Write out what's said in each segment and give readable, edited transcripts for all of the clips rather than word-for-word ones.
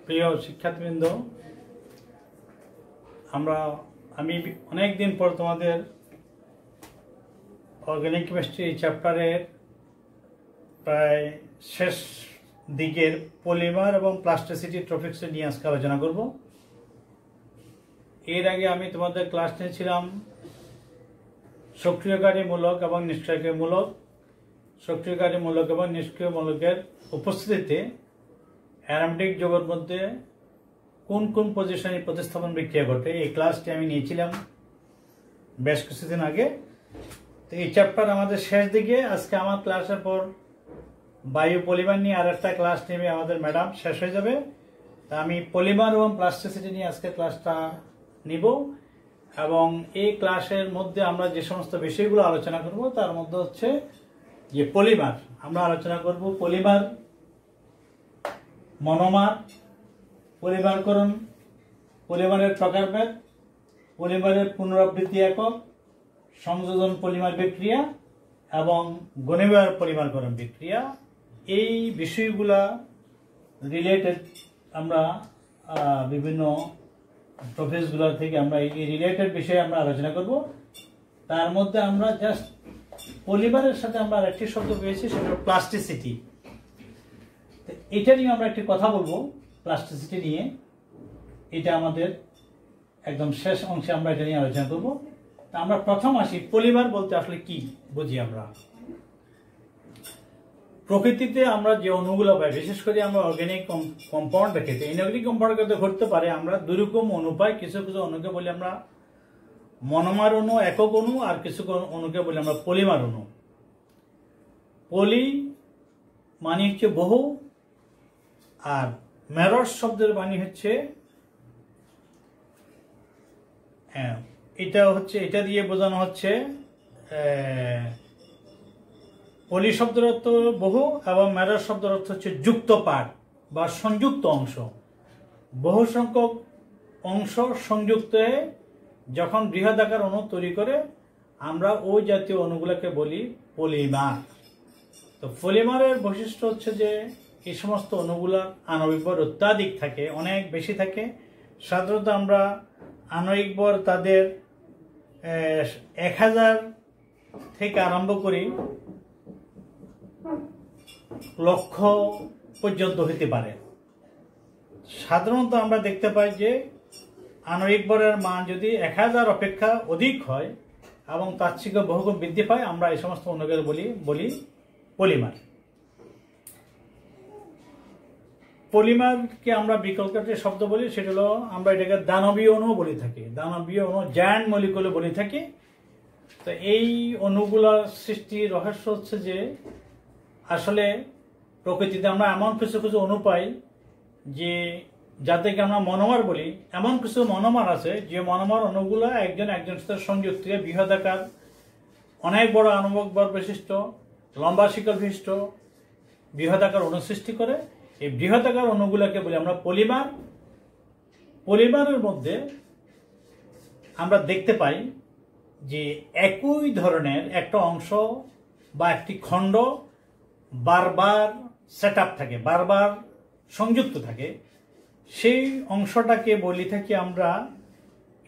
প্রিয় শিক্ষার্থীবৃন্দ, আমি অনেক দিন পর তোমাদের অর্গানিক কেমিস্ট্রি চ্যাপ্টারের প্রায় শেষ দিকের পলিমার এবং প্লাস্টিসিটি টপিকস নিয়ে আজকে আলোচনা করব। এর আগে আমি তোমাদের ক্লাস নিয়েছিলাম সক্রিয়কারীমূলক এবং নিষ্ক্রিয়কারীমূলক। সক্রিয়কারীমূলক এবং নিষ্ক্রিয় মূলকের উপস্থিতিতে অ্যারোমেটিক যৌগের মধ্যে কোন কোন পজিশনে প্রতিস্থাপন বিক্রিয়া ঘটে, এই ক্লাসটি আমি নিয়েছিলাম বেশ কিছুদিন আগে। তো এই চ্যাপ্টার আমাদের শেষ দিকে। আজকে আমার ক্লাসের পর বায়ু পলিমার নিয়ে আর একটা ক্লাস নেবে আমাদের ম্যাডাম, শেষ হয়ে যাবে। তা আমি পলিমার এবং প্লাস্টিসিটি নিয়ে আজকে ক্লাসটা নিব, এবং এই ক্লাসের মধ্যে আমরা যে সমস্ত বিষয়গুলো আলোচনা করব তার মধ্যে হচ্ছে যে পলিমার। আমরা আলোচনা করব পলিমার, মনোমার, পলিমারকরণ, পলিমারের প্রকারভেদ, পলিমারের পুনরাবৃত্তি একক, সংযোজন পলিমার বিক্রিয়া এবং ঘনীভবন পলিমারকরণ বিক্রিয়া। এই বিষয়গুলা রিলেটেড আমরা বিভিন্ন টপিকসগুলো থেকে আমরা এই রিলেটেড বিষয়ে আমরা আলোচনা করব। তার মধ্যে আমরা জাস্ট পলিমারের সাথে আমরা আরেকটি শব্দ পেয়েছি, সেটা হলো প্লাস্টিসিটি। এটা নিয়ে আমরা একটি কথা বলবো, প্লাস্টিসিটি নিয়ে। এটা আমাদের একদম শেষ অংশে আমরা এটা নিয়ে আলোচনা করবো। তা আমরা প্রথম আসি, পলিমার বলতে আসলে কি বুঝি আমরা। প্রকৃতিতে আমরা যে অণুগুলো পাই, বিশেষ করে আমরা অর্গানিক কম্পাউন্ড রেখেছি, ইনঅর্গানিক কম্পাউন্ড ঘটতে পারে আমরা দুই রকম অণু পাই। কিছু কিছু অণুকে বলি আমরা মনোমার অণু, একক অণু, আর কিছু অণুকে বলি আমরা পলিমার অণু। পলি মানে হচ্ছে বহু, আর মেরস শব্দের মানে হচ্ছে এটা দিয়ে বোঝানো হচ্ছে পলি শব্দের অর্থ বহু এবং মেরস শব্দের অর্থ হচ্ছে যুক্ত পার্ট বা সংযুক্ত অংশ। বহু সংখ্যক অংশ সংযুক্ত হয়ে যখন বৃহদাকার অণু তৈরি করে, আমরা ওই জাতীয় অণুগুলোকে বলি পলিমার। তো পলিমারের বৈশিষ্ট্য হচ্ছে যে এই সমস্ত অণুগুলা আণবিক ভর অত্যাধিক থাকে, অনেক বেশি থাকে। সাধারণত আমরা আণবিক ভর তাদের 1000 থেকে আরম্ভ করি লক্ষ পর্যন্ত হতে পারে। সাধারণত আমরা দেখতে পাই যে আণবিক ভরের মান যদি 1000 অপেক্ষা অধিক হয় এবং তাৎক্ষণিক বহুগুণ বৃদ্ধি পায়, আমরা এই সমস্ত অণুকে বলি পলিমার। পলিমারকে আমরা বিকল্প শব্দ বলি, সেটা হলো আমরা এটাকে দানবীয় অণু বলে থাকি। দানবীয় অণু, জায়ান্ট মলিকুল বলে থাকি। তো এই অণুগুলোর সৃষ্টির রহস্য হচ্ছে যে আসলে প্রকৃতিতে আমরা এমন কিছু কিছু অণু পাই যে যাদেরকে আমরা মনোমার বলি। এমন কিছু মনোমার আছে যে মনোমার অণুগুলো একজনের সাথে সংযুক্ত হয়ে বৃহদাকার অনেক বড় আণবিক ভর বিশিষ্ট, লম্বা শিকল বিশিষ্ট বৃহদাকার অণু সৃষ্টি করে। এই বৃহদাকার অণুগুলোকে বলি আমরা পলিমার। পলিমারের মধ্যে আমরা দেখতে পাই যে একই ধরনের একটা অংশ বা একটি খণ্ড বারবার সেট আপ থাকে, বারবার সংযুক্ত থাকে। সেই অংশটাকে বলি থাকি আমরা,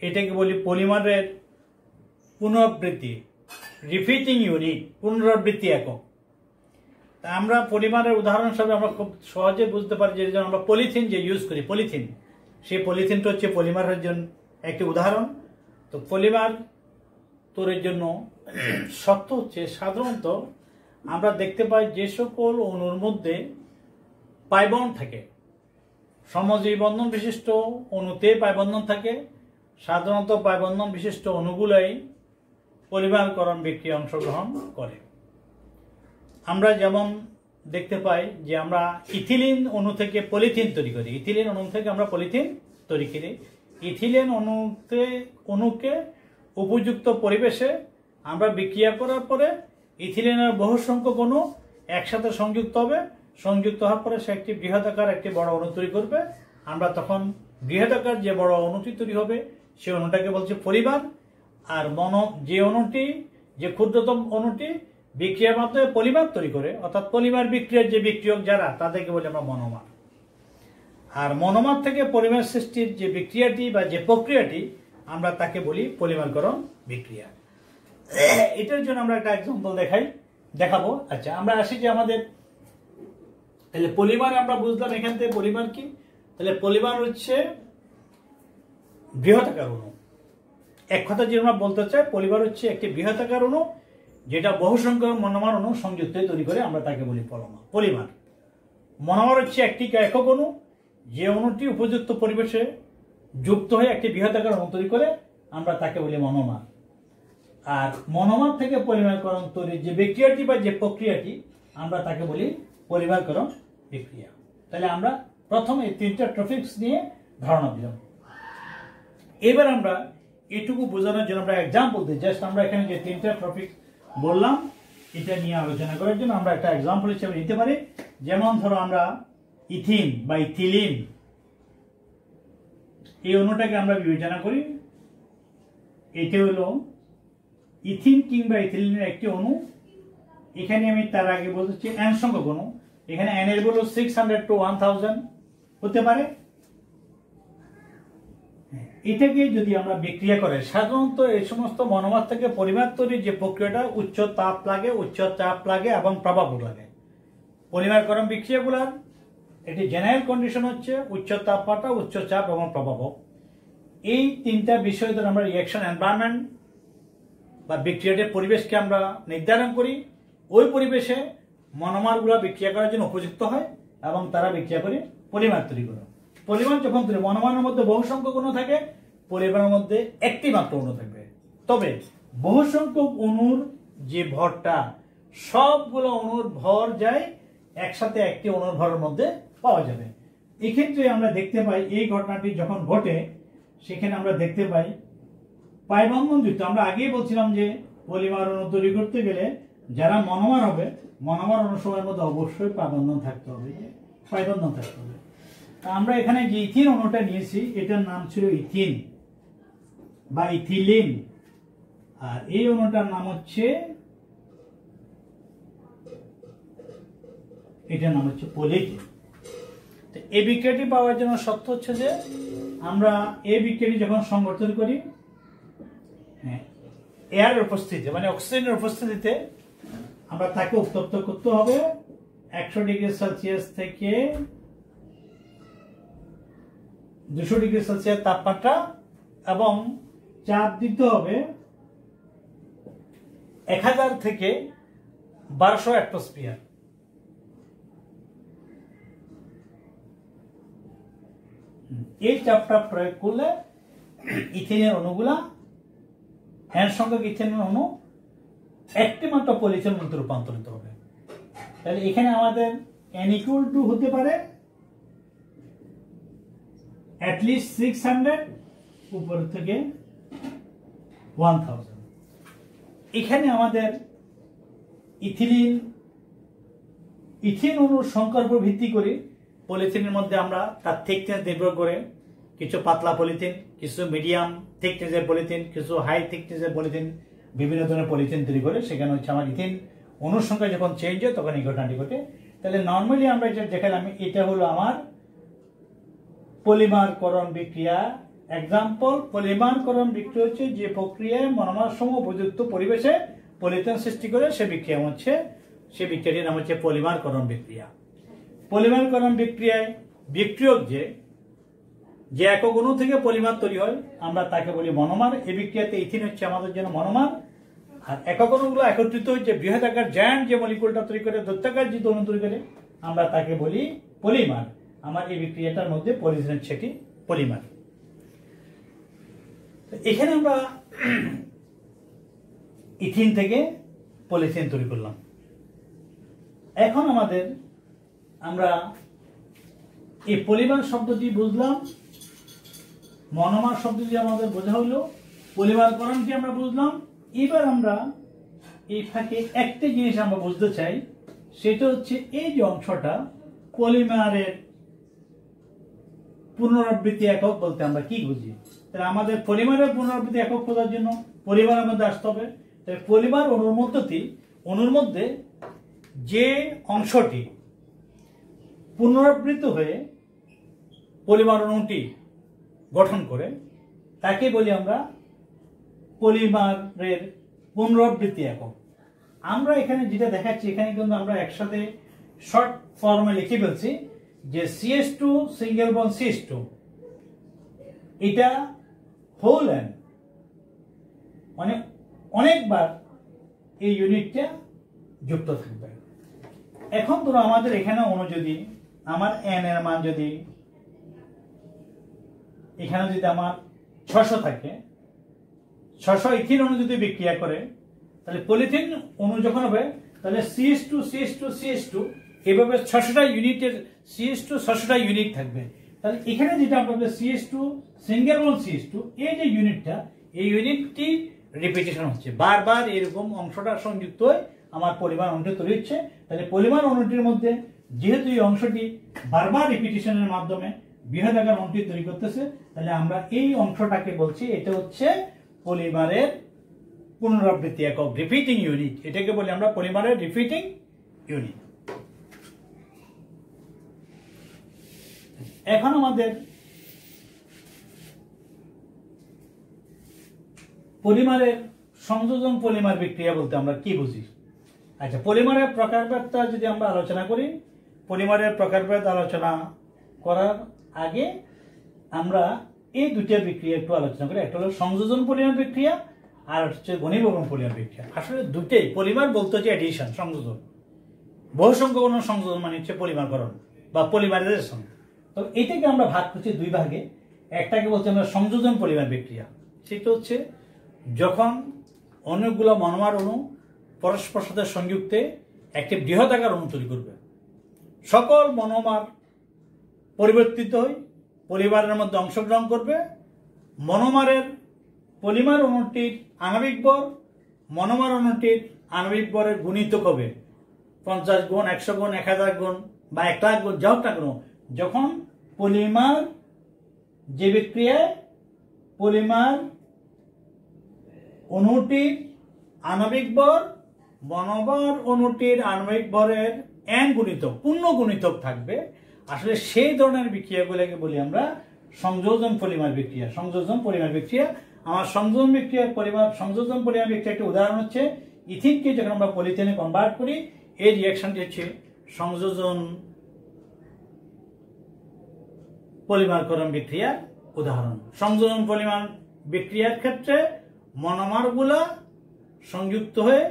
এটাকে বলি পলিমারের পুনরাবৃত্তি, রিপিটিং ইউনিট, পুনরাবৃত্তি একক। তা আমরা পলিমারের উদাহরণ হিসাবে আমরা খুব সহজে বুঝতে পারি যে আমরা পলিথিন যে ইউজ করি, পলিথিন, সেই পলিথিনটা হচ্ছে পলিমারের জন্য একটি উদাহরণ। তো পলিমার তৈরির জন্য শর্ত হচ্ছে সাধারণত আমরা দেখতে পাই যে সকল অণুর মধ্যে পাই বন্ড থাকে, সমযোজী বন্ধন বিশিষ্ট অণুতে পাই বন্ধন থাকে। সাধারণত পাই বন্ধন বিশিষ্ট অণুগুলাই পলিমারকরণ বিক্রিয়ায় অংশগ্রহণ করে। আমরা যেমন দেখতে পাই যে আমরা ইথিলিন অণু থেকে পলিথিন তৈরি করি, ইথিলিন অণু থেকে আমরা পলিথিন তৈরি করি। ইথিলিন অণুকে উপযুক্ত পরিবেশে আমরা বিক্রিয়া করার পরে ইথিলিনের বহু সংখ্যক অণু একসাথে সংযুক্ত হবে। সংযুক্ত হওয়ার পরে সে একটি বৃহদাকার একটি বড় অণু তৈরি করবে। আমরা তখন বৃহদাকার যে বড় অণুটি তৈরি হবে সেই অণুটাকে বলছি পলিমার। আর যে অণুটি, যে ক্ষুদ্রতম অণুটি বিক্রিয়ার মাধ্যমে পলিমার তৈরি করে, অর্থাৎ পলিমার বিক্রিয়ার যে বিক্রিয়ক যারা, তাদেরকে বলি আমরা মনোমার। আর মনোমার থেকে পলিমার সৃষ্টির যে বিক্রিয়াটি বা যে প্রক্রিয়াটি আমরা তাকে বলি পলিমারকরণ বিক্রিয়া। এটার জন্য আমরা একটা এক্সাম্পল দেখাবো। আচ্ছা, আমরা আসি যে আমাদের তাহলে পলিমার আমরা বুঝলাম এখান থেকে পলিমার কি। তাহলে পলিমার হচ্ছে বৃহদাকার অণু। এক কথা যে আমরা বলতে চাই, পলিমার হচ্ছে একটি বৃহদাকার অণু যেটা বহু সংখ্যক মনোমার অণু সংযুক্ত তৈরি করে, আমরা তাকে বলি পলিমার। মনোমার হচ্ছে একটি একক অণু, যে অণুটি উপযুক্ত পরিবেশে যুক্ত হয়ে একটি বৃহদাকার অণু তৈরি করে, আমরা তাকে বলি মনোমার। আর মনোমার থেকে পলিমারকরণ তৈরির যে বিক্রিয়াটি বা যে প্রক্রিয়াটি, আমরা তাকে বলি পলিমারকরণ বিক্রিয়া। তাহলে আমরা প্রথম এই তিনটা টপিকস নিয়ে ধারণা দিলাম। এবার আমরা এটুকু বোঝানোর জন্য আমরা এক্সাম্পল দিই। জাস্ট আমরা এখানে যে তিনটা টপিক বললাম এটা নিয়ে আলোচনা করার জন্য আমরা একটা এক্সাম্পল হিসেবে নিতে পারি। যেমন ধরো আমরা ইথিন বা ইথিলিন এই অণুটাকে আমরা বিবেচনা করি। এটা হলো ইথিন কিংবা ইথিলিনের একটি অণু। এখানে আমি তার আগে বলতেছি এন সংখ্যক অণু। এখানে এন এর বলো 600 to 1000 হতে পারে। এটাকে যদি আমরা বিক্রিয়া করে, সাধারণত এই সমস্ত মনোমার থেকে পলিমার তৈরির যে প্রক্রিয়াটা উচ্চ তাপ লাগে, উচ্চ চাপ লাগে এবং প্রভাব লাগে। পলিমারকরণ বিক্রিয়াগুলার একটি জেনারেল কন্ডিশন হচ্ছে উচ্চ তাপমাত্রা, উচ্চ চাপ এবং প্রভাব। এই তিনটা বিষয় ধরে আমরা রিঅ্যাকশন এনভায়রনমেন্ট বা বিক্রিয়াটির পরিবেশকে আমরা নির্ধারণ করি। ওই পরিবেশে মনোমারগুলো বিক্রিয়া করার জন্য উপযুক্ত হয় এবং তারা বিক্রিয়া করে পলিমার তৈরি করে। পলিমার যখন তৈরি, মনোমারের মধ্যে বহু সংখ্যক অণু থাকে, পলিমারের মধ্যে একটি মাত্র অণু থাকবে। তবে বহু সংখ্যক অণুর যে ভরটা, সবগুলো অণুর ভর যায় একসাথে একটি অণুর ভরের মধ্যে পাওয়া যাবে। এক্ষেত্রে আমরা দেখতে পাই এই ঘটনাটি যখন ঘটে, সেখানে আমরা দেখতে পাই পাই বন্ধন যুক্ত। আমরা আগেই বলছিলাম যে পলিমার অণু তৈরি করতে গেলে যারা মনোমার হবে, মনোমার অণুসমূহের মধ্যে অবশ্যই পাই বন্ধন থাকতে হবে, পাই বন্ধন থাকতে হবে। আমরা এখানে যে ইথিন অণুটা নিয়েছি এটার নাম ছিল ইথিন বা ইথিলিন, আর এই অণুটার নাম হচ্ছে, এটার নাম হচ্ছে পলিথিন। তো এই বিক্রিয়াটি পাওয়ার জন্য শর্ত হচ্ছে যে আমরা এই বিক্রিয়াটি যখন সংগঠন করি, এয়ার উপস্থিতিতে মানে অক্সিজেনের উপস্থিতিতে, আমরা তাকে উত্তপ্ত করতে হবে 100 ডিগ্রি সেলসিয়াস থেকে 200 ডিগ্রি সেলসিয়াস তাপমাত্রা, এবং চাপ দিতে হবে 1000 থেকে 1200 হেক্টোস্ফিয়ার। এই চাপটা প্রয়োগ করলে ইথিনের অণুগুলা, এন সংখ্যক ইথিনের অণু একটি মাত্র পলিথিন অণুতে রূপান্তরিত হবে। তাহলে এখানে আমাদের n ইকুয়াল টু হতে পারে অ্যাটলিস্ট 600 উপর থেকে 1000। এখানে আমাদের ইথিন অণুর সংখ্যার উপর ভিত্তি করে পলিথিনের মধ্যে আমরা তার থিকনেস নির্ভর করে কিছু পাতলা পলিথিন, কিছু মিডিয়াম থিকনেসের পলিথিন, কিছু হাই থিকনেসের পলিথিন, বিভিন্ন ধরনের পলিথিন তৈরি করে। সেখানে হচ্ছে আমার ইথিন অণুর সংখ্যা যখন চেঞ্জ হয় তখন এই ঘটনাটি ঘটে। তাহলে নর্মালি আমরা এটা দেখালাম, এটা হলো আমার পলিমারকরণ বিক্রিয়া। এক্সাম্পল, পলিমারকরণ বিক্রিয়া হচ্ছে যে প্রক্রিয়ায় মনোমার সমূহ উপযুক্ত পরিবেশে পলিথিন সৃষ্টি করে, সে বিক্রিয়াটির নাম হচ্ছে পলিমারকরণ বিক্রিয়া। পলিমারকরণ বিক্রিয়ায় বিক্রিয়ক যে একক অণু থেকে পলিমার তৈরি হয়, আমরা তাকে বলি মনোমার। এই বিক্রিয়াতে ইথিন হচ্ছে আমাদের জন্য মনোমার। আর একক অণুগুলো একত্রিত হচ্ছে বৃহদাকার জায়ান্ট যে মলিকুলটা তৈরি করে, দৈত্যাকার যে অণু তৈরি করে, আমরা তাকে বলি পলিমার। আমার এই বিক্রিয়াটার মধ্যে পলিথিন সেটি পলিমার। এখানে আমরা ইথিন থেকে পলিথিন তৈরি করলাম। এখন আমরা এই পলিমার শব্দটি বুঝলাম, মনোমার শব্দটি আমাদের বোঝা হলো, পলিমারকরণটি আমরা বুঝলাম। এবার আমরা এই ফাঁকে একটা জিনিস আমরা বুঝতে চাই, সেটা হচ্ছে এই যে অংশটা পলিমারের পুনরাবৃত্তি একক বলতে আমরা কি বুঝি। তাহলে আমাদের পলিমারের পুনরাবৃত্তি একক খোঁজার জন্য পলিমারের মধ্যে আসতে হবে। তাহলে পলিমার অণুর মধ্যে যে অংশটি পুনরাবৃত্ত হয়ে পলিমার অণুটি গঠন করে তাকে বলি আমরা পলিমারের পুনরাবৃত্তি একক। আমরা এখানে যেটা দেখাচ্ছি, এখানে কিন্তু আমরা একসাথে শর্ট ফর্মে লিখে ফেলছি যে CH2 সিঙ্গেল বন্ড CH2 এটা হোল এন্ড, মানে অনেকবার এই ইউনিটটা যুক্ত থাকবে। এখন ধরো আমাদের এখানে অণু যদি আমার n এর মান যদি এখানে যদি আমার 600 থাকে, 600 ইথিন অণু যদি বিক্রিয়া করে, তাহলে পলিথিন অণু যখন হবে তাহলে CH2 CH2 CH2 এভাবে 600টা ইউনিটের CH2 600টা ইউনিট থাকবে। তাহলে এখানে যেটা আমরা CH2 সিঙ্গেল বন্ড CH2 এই যে ইউনিটটা, এই ইউনিটটি রিপিটেশন হচ্ছে, বারবার এরকম অংশটা সংযুক্ত হয়ে আমার পলিমার অণুটি তৈরি হচ্ছে। তাহলে পলিমার অণুটির মধ্যে যেহেতু এই অংশটি বারবার রিপিটেশনের মাধ্যমে বৃহদাকার অণুটি তৈরি করতেছে, তাহলে আমরা এই অংশটাকে বলছি এটা হচ্ছে পলিমারের পুনরাবৃত্তি একক, রিপিটিং ইউনিট। এটাকে বলি আমরা পলিমারের রিপিটিং ইউনিট। এখন আমাদের পলিমারের সংযোজন পলিমার বিক্রিয়া বলতে আমরা কি বুঝি? আচ্ছা, পলিমারের প্রকারভেদটা যদি আমরা আলোচনা করি, পলিমারের প্রকারভেদ আলোচনা করার আগে আমরা এই দুইটা বিক্রিয়া একটু আলোচনা করি। একটা হলো সংযোজন পলিমার বিক্রিয়া আর হচ্ছে ঘনীভবন পলিমার বিক্রিয়া। আসলে দুইটাই, পলিমার বলতে হচ্ছে এডিশন, সংযোজন, বহু সংখ্যক সংযোজন মানে হচ্ছে পলিমারকরণ বা পলিমারাইজেশন। তো এটাকে আমরা ভাগ করছি দুই ভাগে। একটাকে বলছি আমরা সংযোজন পলিমার বিক্রিয়া, সেটা হচ্ছে যখন অনেকগুলো মনোমার অণু পরস্পর সাথে সংযুক্তে একটি বৃহদাকার অণু তৈরি করবে। সকল মনোমার পরিবর্তিত হয়ে পলিমারের মধ্যে অংশগ্রহণ করবে। মনোমারের পলিমার অণুটির আণবিক ভর মনোমার অণুটির আণবিক ভরের গুণিতক হবে 50 গুণ, 100 গুণ, 1000 গুণ বা 1 লাখ গুণ, যা হোক না কেন। যখন পলিমার যে বিক্রিয়ায় পলিমার অণুটির আণবিক ভর মনোমার অণুটির আণবিক ভরের n গুণিতক, পূর্ণ গুণিতক থাকবে, আসলে সেই ধরনের বিক্রিয়াগুলোকে বলি আমরা সংযোজন পলিমার বিক্রিয়া। সংযোজন পলিমার বিক্রিয়া, আমার সংযোজন পলিমার বিক্রিয়া একটা উদাহরণ হচ্ছে ইথিনকে যখন আমরা পলিথিনে কনভার্ট করি, এই রিঅ্যাকশনটি হচ্ছে সংযোজন পলিমারকরণ বিক্রিয়ার উদাহরণ। সংযোজন পলিমার বিক্রিয়ার ক্ষেত্রে মনোমারগুলা সংযুক্ত হয়ে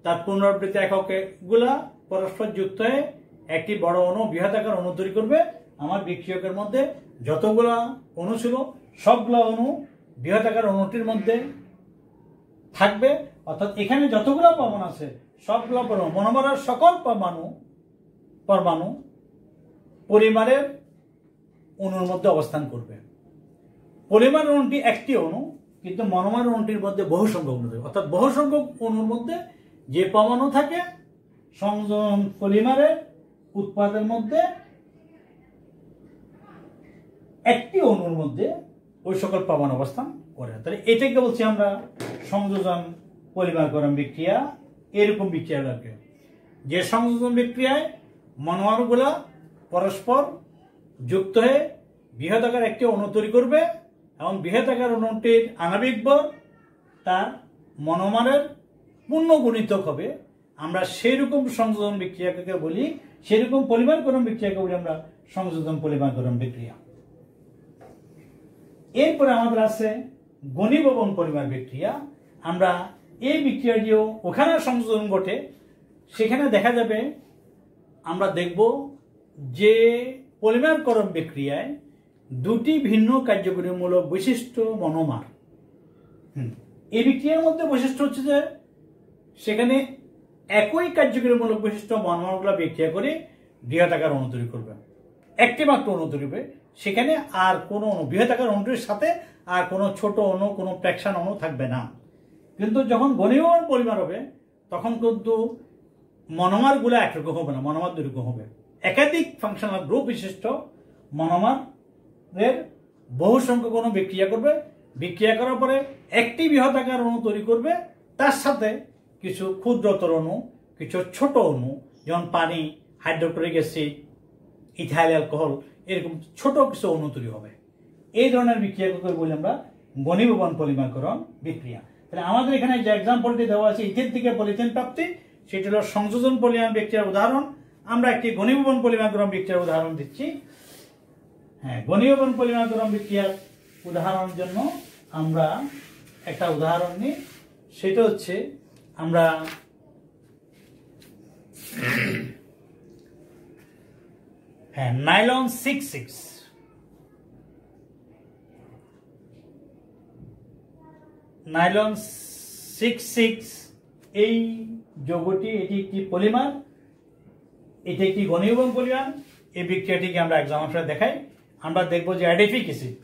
তার পুনরাবৃত্তি এককে গুলা পরস্পর যুক্ত হয়ে একটি বড় অণু, বৃহদাকার অণু তৈরি করবে। আমার বিক্রিয়কের মধ্যে যতগুলা অণু ছিল সবগুলা অণু বৃহদাকার অণুটির মধ্যে থাকবে, অর্থাৎ এখানে যতগুলো পরমাণু আছে সবগুলো পরমাণু, মনোমারের সকল পরমাণু পলিমারের অণুর মধ্যে অবস্থান করবে। পলিমার অণুটি একটি অণু, কিন্তু মনোমার অণুটির মধ্যে বহু সংখ্যক অণু থাকে, অর্থাৎ বহু সংখ্যক অণুর মধ্যে যে পরমাণু থাকে সংযোজন পলিমারের উৎপাদের মধ্যে একটি অণুর মধ্যে ওই সকল পরমাণু অবস্থান করে। তাহলে এটাকে বলছি আমরা সংযোজন পলিমারকরণ বিক্রিয়া। এরকম বিক্রিয়া লাগে যে সংযোজন বিক্রিয়ায় মনোমারগুলা পরস্পর যুক্ত হয়ে বৃহদাকার একটি অণু তৈরি করবে এবং বৃহদাকার অণুটির আণবিক ভর তার মনোমারের পূর্ণ গুণিতক হবে। আমরা সেই রকম সংযোজন বিক্রিয়াকে বলি, সেরকম পলিমারকরণ বিক্রিয়াকে বলি আমরা সংযোজন পলিমারকরণ বিক্রিয়া। এরপরে আমাদের আছে ঘনীভবন পলিমার বিক্রিয়া। আমরা এই বিক্রিয়াটিও ওখানে সংযোজন ঘটে, সেখানে দেখা যাবে, আমরা দেখব যে পলিমারকরণ বিক্রিয়ায় দুটি ভিন্ন কার্যকরীমূলক বৈশিষ্ট্য মনোমার। এই বিক্রিয়ার মধ্যে বৈশিষ্ট্য হচ্ছে যে সেখানে একই কার্যকরীমূলক বৈশিষ্ট্য মনোমারগুলো বিক্রিয়া করে বৃহদাকার অণু তৈরি করবে, একটি মাত্র অণু তৈরি হবে। সেখানে আর কোনো অণু, বৃহদাকার অণুটির সাথে আর কোনো ছোট অণু, কোনো ফ্র্যাকশন অণু থাকবে না। কিন্তু যখন ঘনীভবন পলিমার হবে তখন কিন্তু মনোমারগুলো একরকম হবে না, মনোমার দুই রকম হবে। একাধিক ফাংশনাল গ্রুপ বিশিষ্ট মনোমারের বহু সংখ্যক অণু বিক্রিয়া করবে, বিক্রিয়া করার পরে একটি বৃহদাকার অণু তৈরি করবে, তার সাথে কিছু ক্ষুদ্রতর অণু, কিছু ছোট অণু, যেমন পানি, হাইড্রোক্লোরিক অ্যাসিড ইথাইল অ্যালকোহল, এরকম ছোট কিছু অণু তৈরি হবে। এই ধরনের বিক্রিয়াকে বলি আমরা ঘনীভবন পলিমারকরণ বিক্রিয়া। তাহলে আমাদের এখানে যে এক্সাম্পলটি দেওয়া আছে ইথেন থেকে পলিথিন প্রাপ্তি, সেটি হলো সংযোজন পলিমার বিক্রিয়ার উদাহরণ। আমরা একটি ঘনীভবন পলিমারকরণ বিক্রিয়ার উদাহরণ দিচ্ছি। হ্যাঁ, ঘনীভবন পলিমারকরণ বিক্রিয়ার উদাহরণের জন্য আমরা একটা উদাহরণ নিই। সেটা হচ্ছে আমরা নাইলন 6,6 নাইলন 6,6 এই যৌগটি, এটি একটি পলিমার, এটি একটি ঘনীভবন পলিমার। এই বিক্রিয়াটিকে আমরা এক্সাম্পলে দেখাই। আমরা দেখব যে অ্যাডিফিক অ্যাসিড,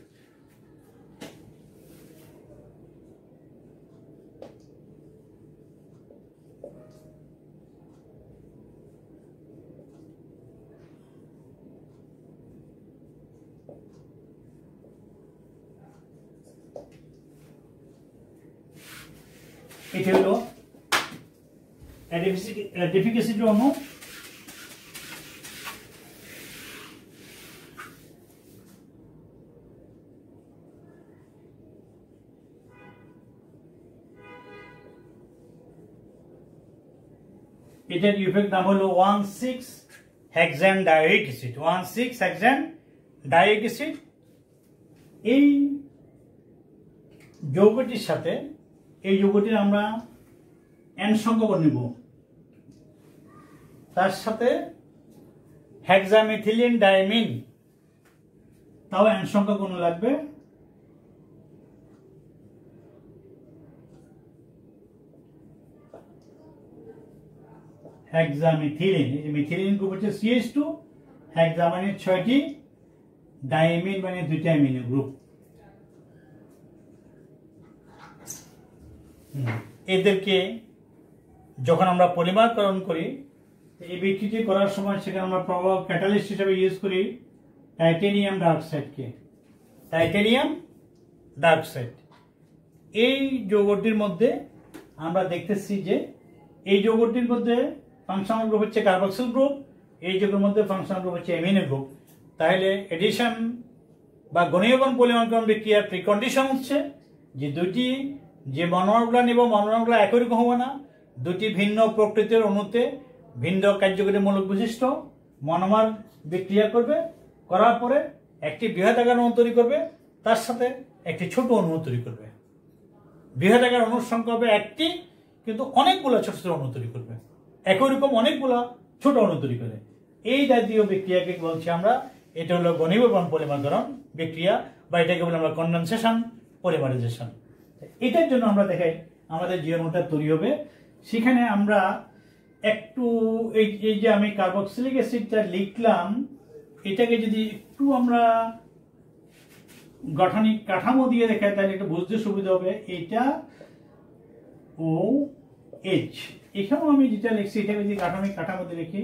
এটি হলো অ্যাডিফিক অ্যাসিড অণু। এটার ইউফেক্ট নাম হলো 1,6-হেক্সানডায়োইক অ্যাসিড। 1,6-হেক্সানডায়োইক অ্যাসিড। এই যৌগটির সাথে এই যৌগটির আমরা N সংখ্যক নিব, তার সাথে হেক্সামিথিলিন ডাইমিন, তাও N সংখ্যক অণু লাগবে। হেক্সামিথিলিন, এই যে মিথিলিন গ্রুপ হচ্ছে CH2, হেক্সা মানে 6টি, ডাইমিন মানে 2টি অ্যামিনো গ্রুপ। এদেরকে যখন আমরা পলিমারকরণ করি, এই বিক্রিটি করার সময় সেখানে আমরা প্রভাব ক্যাটালিস্ট হিসেবে ইউজ করি টাইটেনিয়াম ডাইঅক্সাইডকে। টাইটেনিয়াম ডাইঅক্সাইড এই যৌগটির মধ্যে আমরা দেখতেছি যে এই যৌগটির মধ্যে ফাংশনাল গ্রুপ হচ্ছে কার্বক্সিল গ্রুপ, এই যৌগের মধ্যে ফাংশনাল গ্রুপ হচ্ছে অ্যামিনো গ্রুপ। তাহলে এডিশন বা ঘনীভবন পলিমারকরণ বিক্রিয়ার প্রিকন্ডিশন হচ্ছে যে দুটি যে মনোমরগুলো নিব, মনোমরগুলো একই রকম হবে না। দুটি ভিন্ন প্রকৃতির অণুতে ভিন্ন কার্যকরী মৌলিক বৈশিষ্ট্য মনোমার বিক্রিয়া করবে, করার পরে একটি বৃহদাকার অণু তৈরি করবে, তার সাথে একটি ছোট অণু তৈরি করবে। বৃহদাকার অণুর সংখ্যা হবে একটি, কিন্তু অনেকগুলো ছোট ছোট অণু তৈরি করবে, একই রকম অনেকগুলো ছোট অণু তৈরি করে। এই জাতীয় বিক্রিয়াকে বলছি আমরা, এটা হলো ঘনীভবন পলিমারকরণ বিক্রিয়া, বা এটাকে বলি আমরা কনডেনসেশন পলিমারাইজেশন। এটার জন্য আমরা দেখাই আমাদের যে অণুটা তৈরি হবে, সেখানে আমরা একটু এই যে আমি কার্বক্সিলিক অ্যাসিডটা লিখলাম, এটাকে যদি একটু আমরা গঠনিক কাঠামো দিয়ে দেখাই তাহলে একটু বুঝতে সুবিধা হবে। এটা OH, এখানেও আমি যেটা লিখছি এটাকে যদি গাঠনিক কাঠামো দিয়ে লিখি,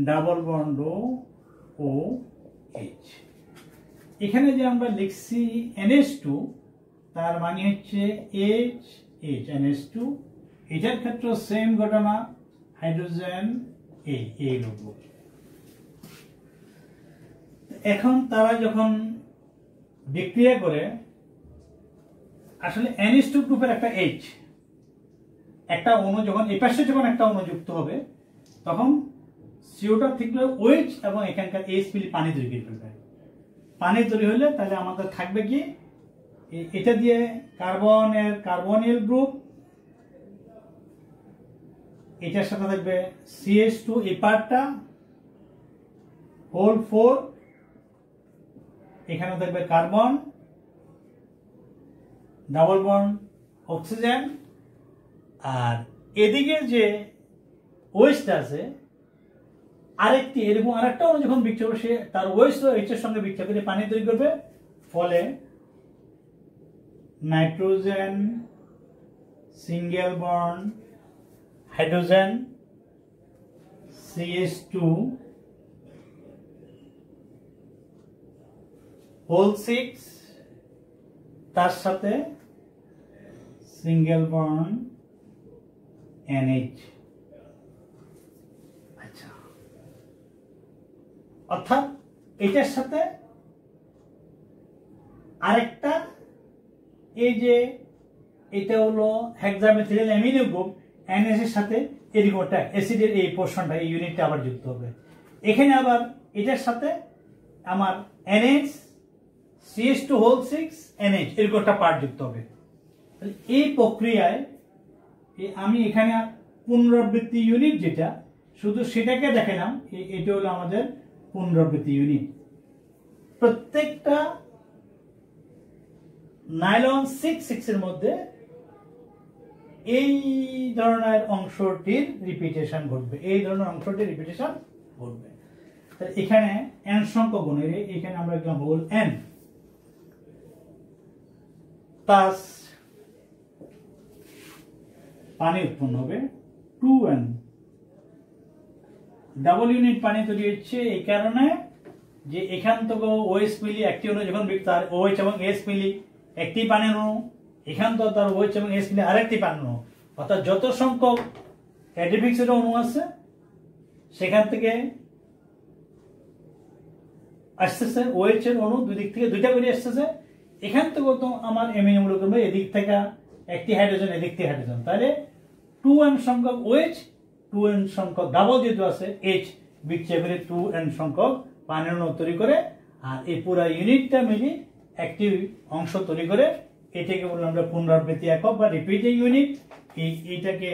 ডাবল বন্ড OH। এখানে যে আমরা লিখছি NH2, তার মানে হচ্ছে HH NH2। এটার ক্ষেত্রে সেম ঘটনা, হাইড্রোজেন এই গ্রুপ। এখন তারা যখন বিক্রিয়া করে, আসলে NH2 গ্রুপের একটা H, একটা অণু যখন এই পাশে যখন একটা অণু যুক্ত হবে, তখন CO2 থেকে OH এবং এখানকার H মিলে পানি তৈরি করবে। পানি তৈরি হলে তাহলে আমাদের থাকবে কি, এটা দিয়ে কার্বনের কার্বনিল গ্রুপ, এটার সাথে থাকবে CH2 এই পার্টটা হোল 4, এখানে থাকবে কার্বন, ডাবল বন্ড অক্সিজেন, আর এদিকে যে ওয়েস্টটা আছে আরেকটি, এরকম আরেকটা অণু যখন বিক্রিয়া করবে, সে তার ওয়েস্ট ও এইচ এর সঙ্গে বিক্রিয়া করে পানি তৈরি করবে, ফলে nitrogen single bond hydrogen CH2 whole 6, তার সাথে সিঙ্গেল বন্ড NH। আচ্ছা, অর্থাৎ এটার সাথে আরেকটা, এই যে এটা হলো হেক্সামেথিলিন অ্যামিনো গ্রুপ, NH এর সাথে এরকম একটা অ্যাসিডের এই পোর্শনটা, এই ইউনিটটা আবার যুক্ত হবে। এখানে আবার এটার সাথে আমার NH CH2 NH এরকম একটা পার্ট যুক্ত হবে। এই প্রক্রিয়ায় আমি এখানে পুনরাবৃত্তি ইউনিট যেটা, শুধু সেটাকে দেখালাম। এটা হলো আমাদের পুনরাবৃত্তি ইউনিট। প্রত্যেকটা নাইলন 6,6 এর মধ্যে এই ধরনের অংশটির রিপিটেশন ঘটবে, এই ধরনের অংশটির রিপিটেশন ঘটবে। এখানে n সংখ্যক গুণের, এখানে আমরা লিখলাম হোল n প্লাস পানি উৎপন্ন হবে 2n। ডাবল ইউনিট পানি তৈরি হচ্ছে এই কারণে যে এখান থেকে OH মিলি একটি অণু যখন তার OH এবং S মিলি একটি পানির অণু, এখান থেকে তার OH এবং S মিলি আরেকটি পানির অণু, অর্থাৎ যত সংখ্যক অ্যাডিফিক্সের অণু আছে সেখান থেকে আসতেছে OH এর অণু দুই দিক থেকে দুইটা করে আসতেছে। এখান থেকে তো আমার অ্যামিনো মলিকিউল, এদিক থেকে একটি হাইড্রোজেন, এদিক থেকে হাইড্রোজেন, তাহলে 2n সংখ্যক OH 2n সংখ্যক ডাবল যেহেতু আছে H বিক্রিয়া করে 2n সংখ্যক পানির অণু তৈরি করে, আর এই পুরো ইউনিটটা মিলে একটি অংশ তৈরি করে। এটাকে বললাম আমরা পুনরাবৃত্তি একক বা রিপিটিং ইউনিট। এইটাকে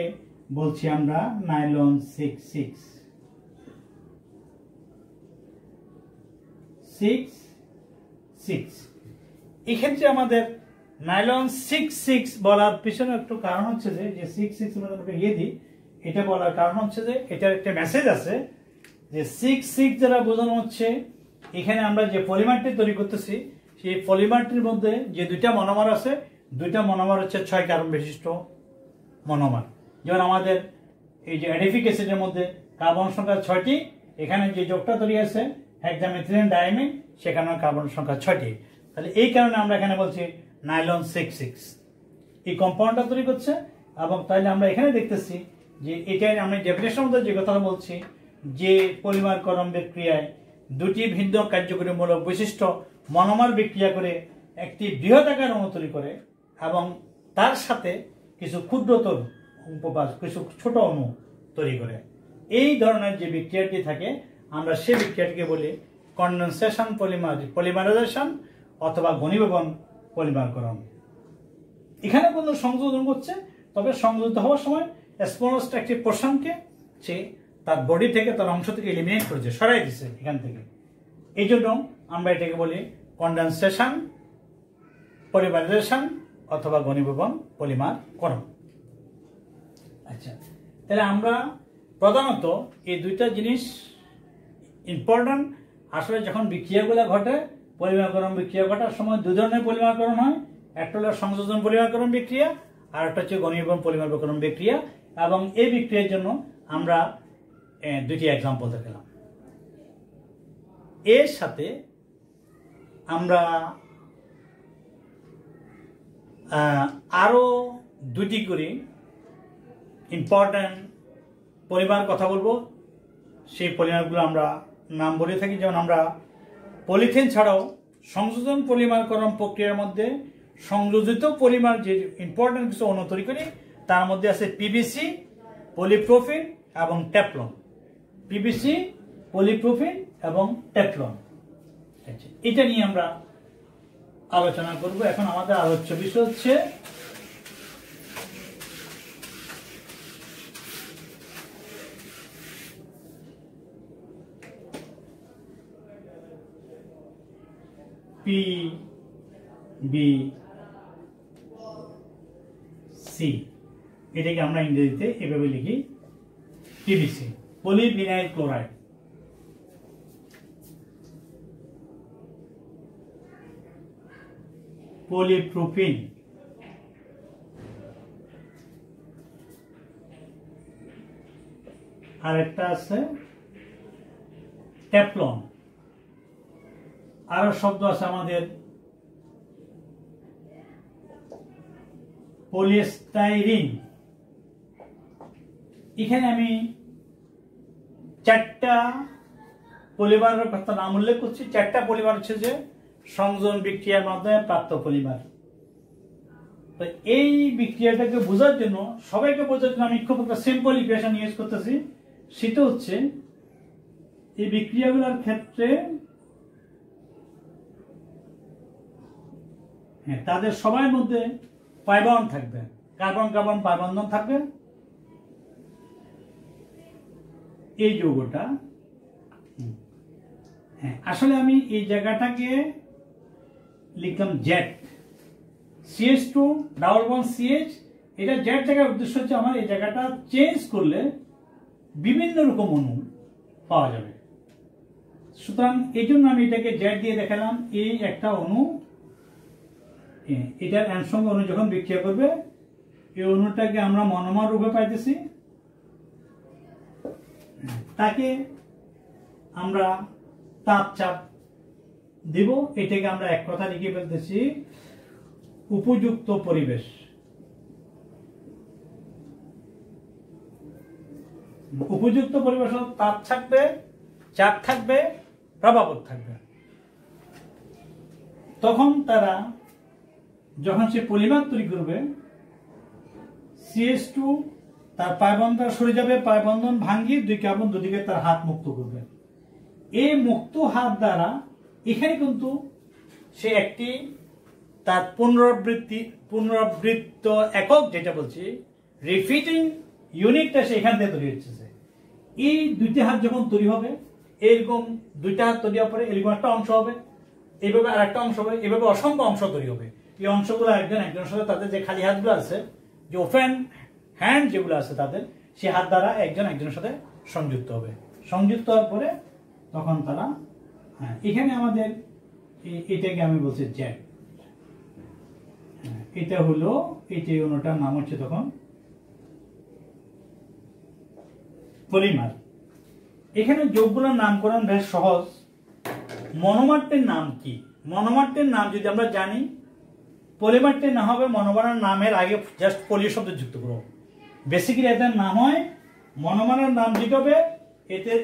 বলছি আমরা নাইলন 6,6। এক্ষেত্রে আমাদের নাইলন 6,6 বলার পিছনে একটু কারণ হচ্ছে যে 6,6 আমরা ইয়ে দিই, এটা বলার কারণ হচ্ছে যে এটার একটা মেসেজ আছে যে 6,6 দ্বারা বোঝানো হচ্ছে এখানে আমরা যে পলিমারটি তৈরি করতেছি সেই পলিমারটির মধ্যে যে দুইটা মনোমার আছে, দুইটা মনোমার হচ্ছে 6 কার্বন বিশিষ্ট মনোমার। যেমন আমাদের এই যে অ্যাডিফিক অ্যাসিডের মধ্যে কার্বন সংখ্যা 6টি, এখানে যে যোগটা তৈরি আছে হেক্সামেথিলিন ডাইমিন, সেখানে কার্বন সংখ্যা 6টি। তাহলে এই কারণে আমরা এখানে বলছি নাইলন 6,6 এই কম্পাউন্ডটা তৈরি করছে। এবং তাহলে আমরা এখানে দেখতেছি যে এটাই আমি ডেফিনেশনের মধ্যে যে কথা বলছি যে পলিমারকরণ বিক্রিয়ায় দুটি ভিন্ন কার্যকরীমূলক বৈশিষ্ট্য মনোমার বিক্রিয়া করে একটি বৃহদাকার অণু তৈরি করে এবং তার সাথে কিছু ক্ষুদ্রতর উপবাস, কিছু ছোট অণু তৈরি করে। এই ধরনের যে বিক্রিয়াটি থাকে আমরা সেই বিক্রিয়াটিকে বলি কনডেনসেশন পলিমারাইজেশন অথবা ঘনীভবন পলিমারকরণ। এখানে কোনো সংযোজন করছে, তবে সংযোজিত হওয়ার সময় স্মলস্ট একটি পোর্শনকে সে তার বডি থেকে, তার অংশ থেকে এলিমিনেট করেছে, সরাই দিচ্ছে এখান থেকে। এই জন্য আমরা এটাকে বলি কনডেনসেশন পলিমারাইজেশন অথবা ঘনীভবন পলিমারকরণ। আচ্ছা, তাহলে আমরা প্রধানত এই দুইটা জিনিস ইম্পর্টেন্ট। আসলে যখন বিক্রিয়াগুলো ঘটে, পলিমারকরণ বিক্রিয়া ঘটার সময় দুই ধরনের পলিমারকরণ হয়, একটা হলো সংযোজন পলিমারকরণ বিক্রিয়া, আর একটা হচ্ছে ঘনীভবন পলিমারকরণ বিক্রিয়া। এবং এই বিক্রিয়ার জন্য আমরা দুটি এক্সাম্পল দেখলাম। এর সাথে আমরা আরো দুটি করে ইম্পর্টেন্ট পলিমার কথা বলবো। সেই পলিমারগুলো আমরা নাম বলে থাকি, যেমন আমরা পলিথিন ছাড়াও সংযোজন পলিমারকরণ প্রক্রিয়ার মধ্যে সংযোজিত পলিমার যে ইম্পর্টেন্ট কিছু অণু তৈরি করি, তার মধ্যে আছে পিভিসি, পলিপ্রোপিন এবং টেফলন। পিভিসি, পলিপ্রোপিন এবং টেফলন, এটা নিয়ে আমরা আলোচনা করব। এখন আমাদের আলোচ্য বিষয় হচ্ছে PBC। এটাকে আমরা ইংরেজিতে এভাবে লিখি পিভিসি, পলিভিনাইল ক্লোরাইড। পলিপ্রোপিন, আর একটা আছে টেফলন। আরো শব্দ আছে আমাদের পলিস্টাইরিন। এখানে আমি চারটা পলিমারের কথা নাম উল্লেখ করছি। 4টা পলিমার হচ্ছে যে সংযোজন বিক্রিয়ার মাধ্যমে প্রাপ্ত পলিমার। তো এই বিক্রিয়াটাকে বোঝার জন্য, সবাইকে বোঝার জন্য আমি খুব একটা সিম্পল ইকুয়েশন ইউজ করতেছি। সেটা হচ্ছে এই বিক্রিয়াগুলোর ক্ষেত্রে তাদের সবার মধ্যে পাই বন্ড থাকবে, কার্বন কার্বন পাই বন্ধন থাকবে। এই যৌগটা আসলে আমি এই জায়গাটাকে লিখলাম Z, CH2 double bond CH। এটা জেড জায়গার উদ্দেশ্য হচ্ছে আমার এই জায়গাটা চেঞ্জ করলে বিভিন্ন রকম অণু পাওয়া যাবে। সুতরাং এই জন্য আমি এটাকে জেড দিয়ে দেখালাম। এই একটা অণু, এটার এর সঙ্গে অণু যখন বিক্রিয়া করবে, এই অণুটাকে আমরা মনোমার রূপে পাইতেছি। তাকে আমরা তাপ চাপ দিব, এটাকে আমরা এক কথা লিখে ফেলতেছি উপযুক্ত পরিবেশ। উপযুক্ত পরিবেশ তাপ থাকবে, চাপ থাকবে, প্রভাবক থাকবে। তখন তারা যখন সে পলিমার তৈরি করবে, CH2 তার পাইবন্ধন সরে যাবে, পাইবন্ধন ভাঙ্গি 2 কার্বন দুদিকে তার হাত মুক্ত করবে। এই মুক্ত হাত দ্বারা এখানে কিন্তু সে একটি তার পুনরাবৃত্ত একক, যেটা বলছি রিপিটিং ইউনিটটা সেখান থেকে তৈরি হচ্ছে। এই 2টি হাত যখন তৈরি হবে, এরকম 2টা হাত তৈরি হওয়ার পরে এরকম একটা অংশ হবে, এইভাবে আর একটা অংশ হবে, এইভাবে অসংখ্য অংশ তৈরি হবে। এই অংশগুলো একজনের সাথে, তাদের যে খালি হাতগুলো আছে, যে ওপেন হ্যান্ড যেগুলো আছে তাদের, সেই হাত দ্বারা একজনের সাথে সংযুক্ত হবে। সংযুক্ত হওয়ার পরে তখন তারা এখানে আমাদের এটাকে আমি বলছি জেড। এটা হলো এই অণুটার নাম হচ্ছে তখন পলিমার। এখানে যৌগগুলোর নামকরণ বেশ সহজ। মনোমারটির নাম কি? মনোমারটির নাম যদি আমরা জানি, পলিমারটির নাম হবে মনোমারের নামের আগে জাস্ট পলি শব্দ যুক্ত করব। বেসিক্যালি এদের নাম হয় মনোমারের নাম যেটা হবে,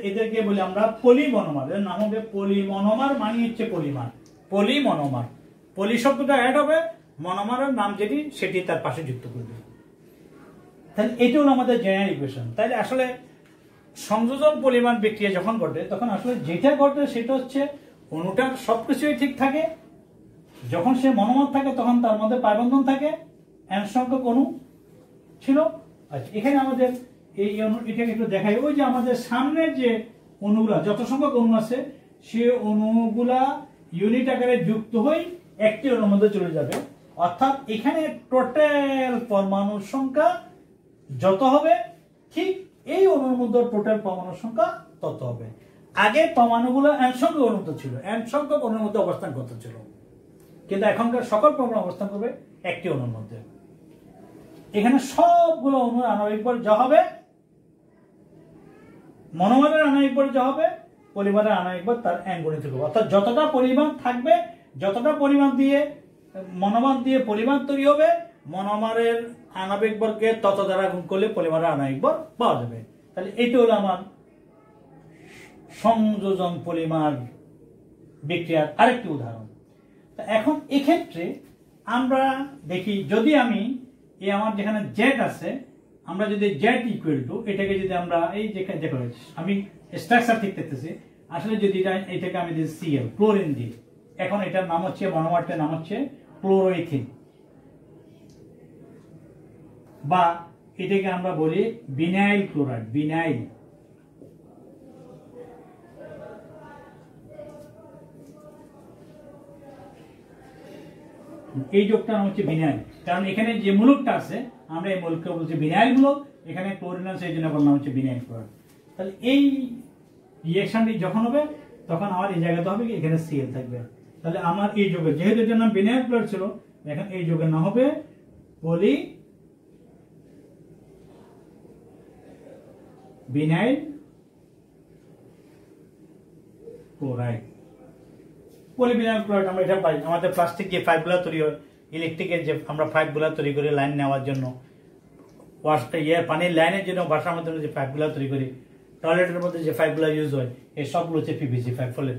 এদেরকে বলি আমরা পলি মনোমার। এর নাম হবে পলি মনোমার, মানে হচ্ছে পলিমার, পলি মনোমার। পলি শব্দটা অ্যাড হবে, মনোমারের নাম যেটি সেটি তার পাশে যুক্ত করবে। তাহলে এটা হলো আমাদের জেনারেল ইকুয়েশন। তাহলে আসলে সংযোজন পলিমার বিক্রিয়া যখন ঘটে, তখন আসলে যেটা ঘটে সেটা হচ্ছে অণুটার সবকিছুই ঠিক থাকে। যখন সে মনোমার থাকে তখন তার মধ্যে পাইবন্ধন থাকে, n সংখ্যক অণু ছিল। আচ্ছা, এখানে আমাদের এই অণু, এটাকে একটু দেখাই। ওই যে আমাদের সামনে যে অণুগুলা, যত সংখ্যক অণু আছে, সে অণুগুলা ইউনিট আকারে যুক্ত হয়ে একটি অণুর মধ্যে চলে যাবে। অর্থাৎ এখানে টোটাল পরমাণুর সংখ্যা যত হবে, ঠিক এই অণুর মধ্যে টোটাল পরমাণুর সংখ্যা তত হবে। আগে পরমাণুগুলো n সংখ্যক অণুতে ছিল, n সংখ্যক অণুর মধ্যে অবস্থান করতে ছিল, কিন্তু এখনকার সকল পরমাণু অবস্থান করবে একটি অণুর মধ্যে। এখানে সবগুলো অণুর আণবিক ভর যা হবে, মনোমারের আণবিক ভর যা হবে, পলিমারের আণবিক ভর তার n গুণিত হবে। অর্থাৎ যতটা পরিমাণ থাকবে, যতটা পরিমাণ দিয়ে মনোমার দিয়ে পলিমার তৈরি হবে, মনোমারের আণবিক ভরকে তত দ্বারা গুণ করলে পলিমারের আণবিক ভর পাওয়া যাবে। তাহলে এটা হলো আমার সংযোজন পলিমার বিক্রিয়ার আরেকটি উদাহরণ। এখন এক্ষেত্রে আমরা দেখি, যদি আমি আমার যেখানে জেড আছে, আমরা যদি জেড ইকুয়াল টু এটাকে যদি আমরা এই যেখানে দেখো আমি স্ট্রাকচার ঠিক দেখতেছি, আসলে যদি এটাকে আমি দিই Cl, ক্লোরিন দিই, এখন এটার নাম হচ্ছে, মনোমারটার নাম হচ্ছে ক্লোরোইথিন, বা এটাকে আমরা বলি বিনাইল ক্লোরাইড, বিনাইল। এই যোগটার নাম হচ্ছে বিনাইল, কারণ এখানে যে মূলকটা আছে আমরা এই মূলককে বলছি বিনাইল মূলক, এখানে ক্লোরিন আছে এই জন্য বললাম হচ্ছে বিনাইল ক্লোরাইড। তাহলে এই রিঅ্যাকশনটি যখন হবে, তখন আমার এই জায়গাতে হবে কি, এখানে Cl থাকবে। তাহলে আমার এই যোগের, যেহেতু এটার নাম বিনাইল ক্লোরাইড ছিল, এখন এই যোগের নাম হবে পলি বিনাইল ক্লোরাইড। পলিবিনাইল ক্লোরাইড আমরা এটা পাই আমাদের প্লাস্টিক যে পাইপগুলো তৈরি হয়, ইলেকট্রিকের যে আমরা পাইপগুলো তৈরি করি লাইন নেওয়ার জন্য, পানির লাইনের জন্য বাসার মাধ্যমে যে পাইপগুলো তৈরি করি, টয়লেটের মধ্যে যে পাইপগুলো ইউজ হয় এই সবগুলো হচ্ছে পিভিসি পাইপ, ফলে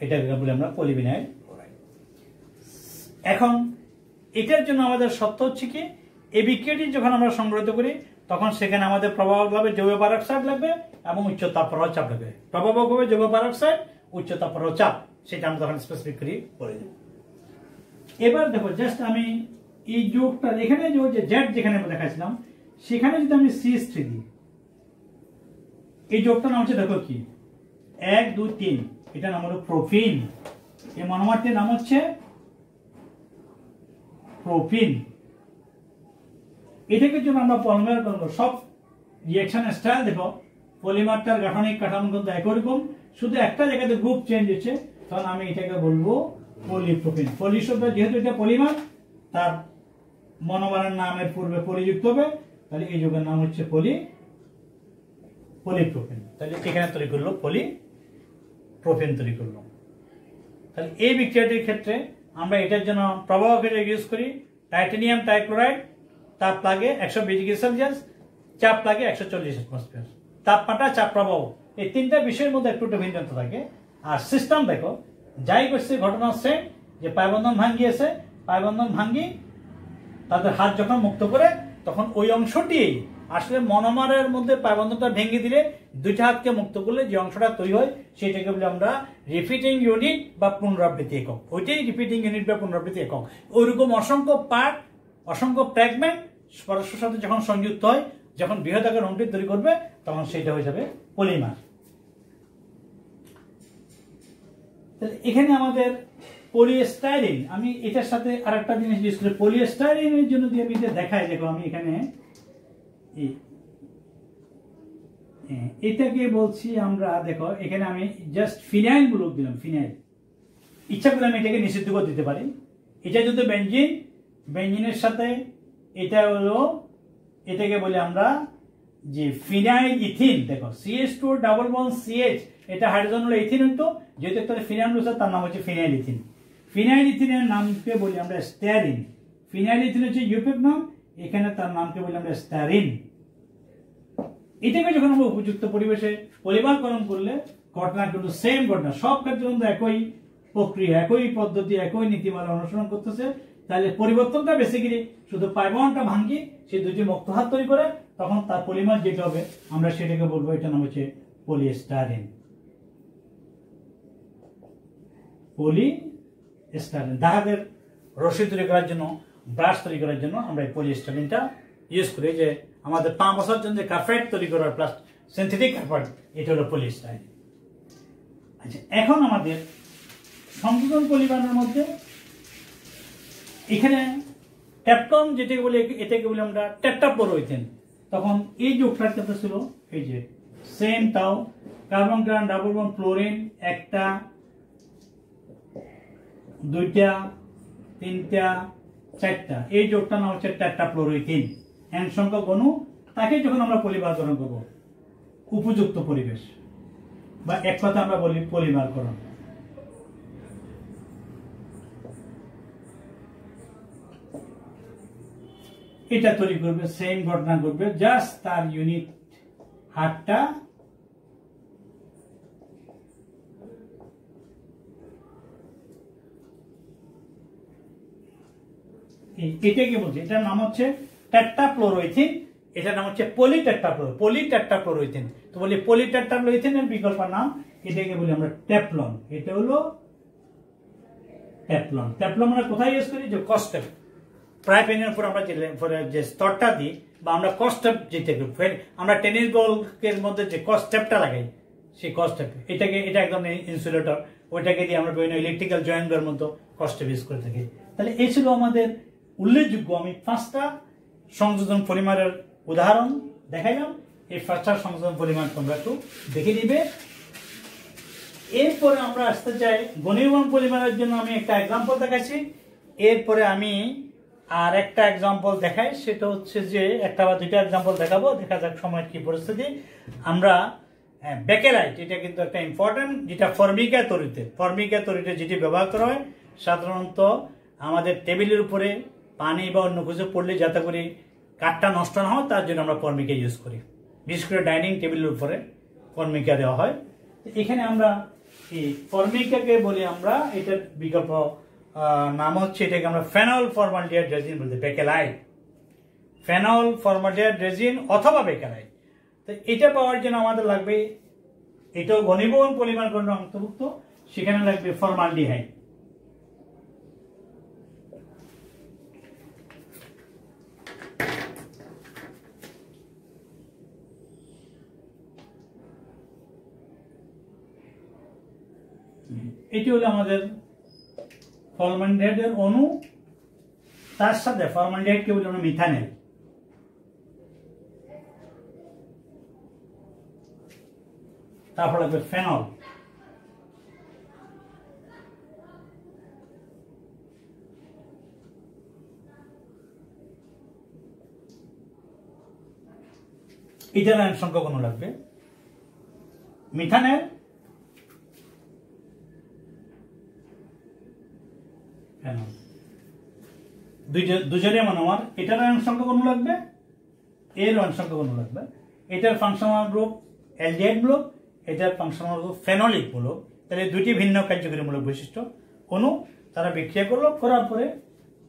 এটাকে বলি আমরা পলিভিনাইল ক্লোরাইড। এখন এটার জন্য আমাদের শর্ত হচ্ছে কি, এই বিক্রিয়াটি যখন আমরা সংগঠিত করি তখন সেখানে আমাদের প্রভাবকভাবে যৌগ পারক্সাইড লাগবে এবং উচ্চ তাপপ্রবাহ চাপ লাগবে। প্রভাবকভাবে যৌগ পারক্সাইড, উচ্চ তাপপ্রবাহ চাপ, সেটা আমরা তখন স্পেসিফিক করে বলে দেব। এবার দেখো জাস্ট আমি এই যোগটা এখানে যে জেড যেখানে দেখাচ্ছিলাম সেখানে যদি আমি CH3 দিই, এই যোগটার নাম হচ্ছে দেখো কি 1 2 3, এটা নাম হলো প্রোপিন। এই মনোমারটির নাম হচ্ছে প্রোপিন। এটাকে যখন আমরা পলিমার করবো, সব রিঅ্যাকশন স্টাইল দেখো পলিমারটার গাঠনিক কাঠামো কিন্তু একই রকম, শুধু একটা জায়গাতে গ্রুপ চেঞ্জ হচ্ছে, তখন আমি এটাকে বলবো পলিপ্রোপিন। পলি শব্দ যেহেতু এটা পলিমার, তার মনোমারের নামের পূর্বে পলিযুক্ত হবে, তাহলে এই যৌগের নাম হচ্ছে পলিপ্রোপিন। তাহলে এখানে তৈরি করলো পলিপ্রোপিন তৈরি করলো। তাহলে এই বিক্রিয়াটির ক্ষেত্রে আমরা এটার জন্য প্রবাহকে ইউজ করি টাইটানিয়াম টাইক্লোরাইড, তাপ লাগে 120 ডিগ্রি সেলসিয়াস, চাপ লাগে 140 অ্যাটমসফিয়ার। তাপমাত্রা, চাপ, প্রবাহ এই তিনটা বিষয়ের মধ্যে একটু ভিন্নতা থাকে। আর সিস্টেম দেখো যাই করছে ঘটনা হচ্ছে যে পাইবন্ধন ভাঙ্গিয়েছে, পাইবন্ধন ভাঙ্গি তাদের হাত যখন মুক্ত করে তখন ওই অংশটি আসলে মনোমারের মধ্যে পাইবন্ধনটা ভেঙে দিলে দুইটা হাতকে মুক্ত করলে যে অংশটা তৈরি হয় সেটাকে বলে আমরা রিপিটিং ইউনিট বা পুনরাবৃত্তি একক। ওইটাই রিপিটিং ইউনিট বা পুনরাবৃত্তি একক। ওইরকম অসংখ্য পার্ট, অসংখ্য ফ্র্যাগমেন্ট পরস্পর সাথে যখন সংযুক্ত হয়, যখন বৃহদাকার অণুটি তৈরি করবে তখন সেটা হয়ে যাবে পলিমার। এখানে আমাদের পলিস্টাইরিন, আমি এটার সাথে আরেকটা জিনিস ইউজ করি। পলিস্টাইরিনের জন্য যদি আমি দেখাই, দেখো আমি এখানে এটাকে বলছি আমরা, দেখো এখানে আমি জাস্ট ফিনাইল ব্লক দিলাম, ফিনাইল। ইচ্ছা করে আমি এটাকে নিষিদ্ধ করে দিতে পারি। এটা যদি বেঞ্জিন, বেঞ্জিনের সাথে এটা হলো, এটাকে বলি আমরা যে ফিনাইল ইথিন। দেখো CH2 ডাবল বন্ড CH, এটা হাইড্রোজেন হলো ইথিন হইতো, যেহেতু একটা ফিনাইল রয়েছে তার নাম হচ্ছে ফিনাইল ইথিন। ফিনাইল ইথিনের নামকে বলি আমরা স্ট্যারিন। ফিনাইল ইথিন হচ্ছে ইউপিক নাম, এখানে তার নামকে বলি আমরা স্ট্যারিন। এটাকে যখন আমরা উপযুক্ত পরিবেশে পলিমারকরণ করলে ঘটনা কিন্তু সেম ঘটনা, সব ক্ষেত্রে কিন্তু একই প্রক্রিয়া, একই পদ্ধতি, একই নীতিমালা অনুসরণ করতেছে। তাহলে পরিবর্তনটা বেসিক্যালি শুধু পাইবন্ধনটা ভাঙ্গি সেই দুটি মুক্ত হাত তৈরি করে, তখন তার পলিমার যেটা হবে আমরা সেটাকে বলবো, এটা নাম হচ্ছে পলিস্টাইরিন। পলিস্টাইরিন দাগের রশি তৈরি করার জন্য, ব্রাশ তৈরি করার জন্য আমরা এই পলিস্টাইরিনটা ইউজ করি। যে আমাদের পা বসার জন্য যে কার্পেট তৈরি করার প্লাস সিনথেটিক কার্পেট, এটা হলো পলিস্টাইরিন। আচ্ছা, এখন আমাদের সংযোজন পলিমারের মধ্যে এখানে ট্যাপটন যেটাকে বলি, এটাকে বলি আমরা টেট্রাফ্লোরোইথেন। তখন এই যোগটার ক্ষেত্রে ছিল এই যে সেম, তাও carbon carbon double bond fluorine, একটা, দুইটা, তিনটা, চারটা, এই যোগটার নাম হচ্ছে টেট্রাফ্লোরোইথেন। এন সংখ্যক অণু, তাকে যখন আমরা পলিমারকরণ করব উপযুক্ত পরিবেশ, বা এক কথা আমরা বলি পলিমারকরণ, এটা তৈরি করবে, সেম ঘটনা ঘটবে, জাস্ট তার ইউনিট হাতটা এটাকে বলছে, এটার নাম হচ্ছে টেট্রাফ্লোরোইথিন, এটার নাম হচ্ছে পলিটেট্রাফ্লোরোইথিন। তো বলি পলিটেট্রাফ্লোরোইথিনের বিকল্প নাম, এটাকে বলি আমরা টেফলন। এটা হলো টেফলন। টেফলন আমরা কোথায় ইউজ করি? যে কস্টেপ, ফ্রাই প্যানের উপর আমরা যে স্তরটা দিই, বা আমরা কস্টেপ যেতে আমরা টেনিস বলের মধ্যে যে কস্টেপটা লাগাই, সেই কস্টেপ, এটা একদম ইনসুলেটর, ওইটাকে দিয়ে আমরা বিভিন্ন ইলেকট্রিক্যাল জয়েন্টের মতো কস্টেপ ইউজ করে থাকি। তাহলে এই ছিল আমাদের উল্লেখযোগ্য, আমি 5টা সংযোজন পলিমারের উদাহরণ দেখাইলাম। এই 5টা সংযোজন পলিমার তোমরা একটু দেখে নিবে। এরপরে আমরা আসতে চাই ঘনীভবন পলিমারের জন্য আমি একটা এক্সাম্পল দেখাচ্ছি। এরপরে আমি আর একটা এক্সাম্পল দেখাই, সেটা হচ্ছে যে একটা বা দুইটা এক্সাম্পল দেখাবো, দেখা যাক সময়ের কি পরিস্থিতি। আমরা বেকেলাইট, এটা কিন্তু একটা ইম্পর্টেন্ট, যেটা ফর্মিকা তৈরিতে যেটি ব্যবহার করা হয় সাধারণত আমাদের টেবিলের উপরে পানি বা অন্য কিছু পড়লে যাতে করে কাঠটা নষ্ট না হয় তার জন্য আমরা ফর্মিকা ইউজ করি, বিশেষ করে ডাইনিং টেবিলের উপরে ফর্মিকা দেওয়া হয়। এখানে আমরা এই ফর্মিকাকে বলি আমরা, এটার বিকল্প নাম হচ্ছে, এটাকে আমরা ফেনল ফর্মালডিহাইড রেজিন বলতে, বেকেলাইট, ফেনল ফর্মালডিহাইড রেজিন অথবা বেকেলাইট। তো এটা পাওয়ার জন্য আমাদের লাগবে, এটাও ঘনীভবন পলিমার গঠনের অন্তর্ভুক্ত, সেখানে লাগবে ফর্মালডিহাইড। এটি হলো আমাদের ফর্মালডিহাইডের অণু, তার সাথে ফর্মালডিহাইডকে বলি আমরা মিথানেল। তারপর লাগবে ফেনল, এটার আয়ন সংখ্যক অণু লাগবে, মিথানেল, ফেনল, দুজনে মনোমার। এটার আয়ন সংখ্যক অণু লাগবে, এর আয়ন সংখ্যক অণু লাগবে। এটার ফাংশনাল গ্রুপ অ্যালডিহাইড মূলক, এটার ফাংশনাল গ্রুপ ফেনলিক মূলক। তাহলে দুটি ভিন্ন কার্যকরী মূলক বৈশিষ্ট্য অণু, তারা বিক্রিয়া করলো, করার পরে